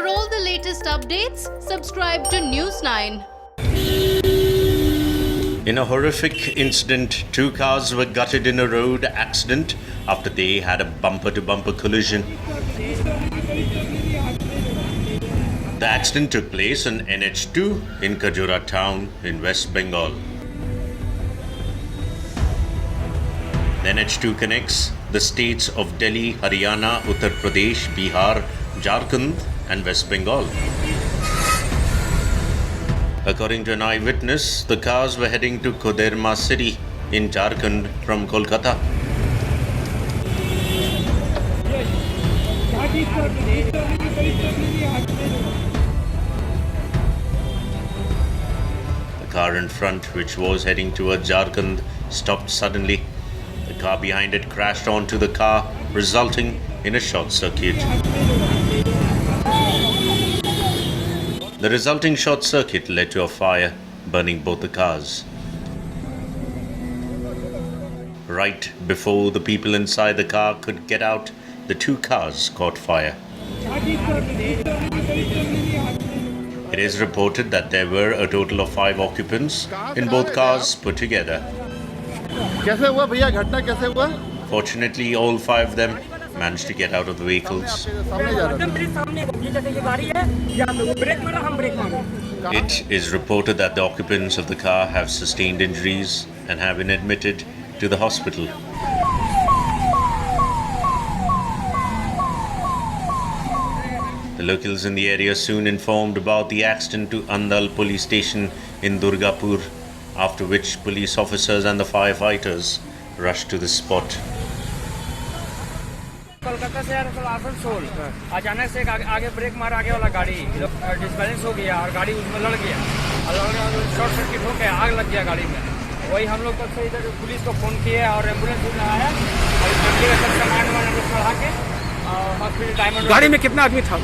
For all the latest updates, subscribe to News 9. In a horrific incident, 2 cars were gutted in a road accident after they had a bumper-to-bumper collision. The accident took place on NH2 in Kajora town in West Bengal. The NH2 connects the states of Delhi, Haryana, Uttar Pradesh, Bihar, Jharkhand and West Bengal. According to an eyewitness, the cars were heading to Koderma city in Jharkhand from Kolkata. The car in front, which was heading towards Jharkhand, stopped suddenly. The car behind it crashed onto the car, resulting in a short circuit. The resulting short circuit led to a fire, burning both the cars. Right before the people inside the car could get out, the 2 cars caught fire. It is reported that there were a total of 5 occupants in both cars put together. Fortunately, all 5 of them managed to get out of the vehicles. It is reported that the occupants of the car have sustained injuries and have been admitted to the hospital. The locals in the area soon informed about the accident to Andal police station in Durgapur, after which police officers and the firefighters rushed to the spot. Kolkata से यार आसनसोल अचानक से आगे break मारा, आगे वाला गाड़ी disbalance हो गया और गाड़ी उसमें लड़ गया और शॉर्ट सर्किट हो गया, आग लग गया गाड़ी में। वही हम लोग तब से इधर पुलिस को फ़ोन किए और एम्बुलेंस भी आया और फैमिली का सब सामान वामान लोग चढ़ा के हॉस्पिटल डायमंड। गाड़ी में कितना आदमी था?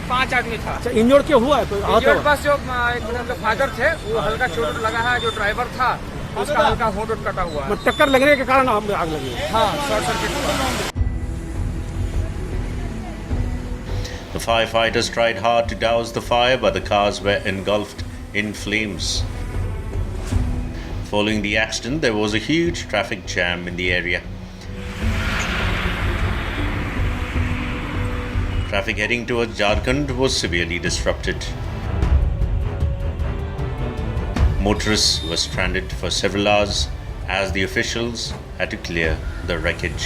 5 आदमी था। इंजोर क्यों हुआ है? इंजोर बस जो मतलब फादर थे वो हल्का चोट लगा है, जो ड्राइवर था उसका हल्का होंठ कटा हुआ है। टक्कर लगने के कारण आग लगी। हाँ, शॉर्ट सर्किट हुआ। The firefighters tried hard to douse the fire, but the cars were engulfed in flames. Following the accident, there was a huge traffic jam in the area. Traffic heading towards Jharkhand was severely disrupted. Motorists were stranded for several hours as the officials had to clear the wreckage.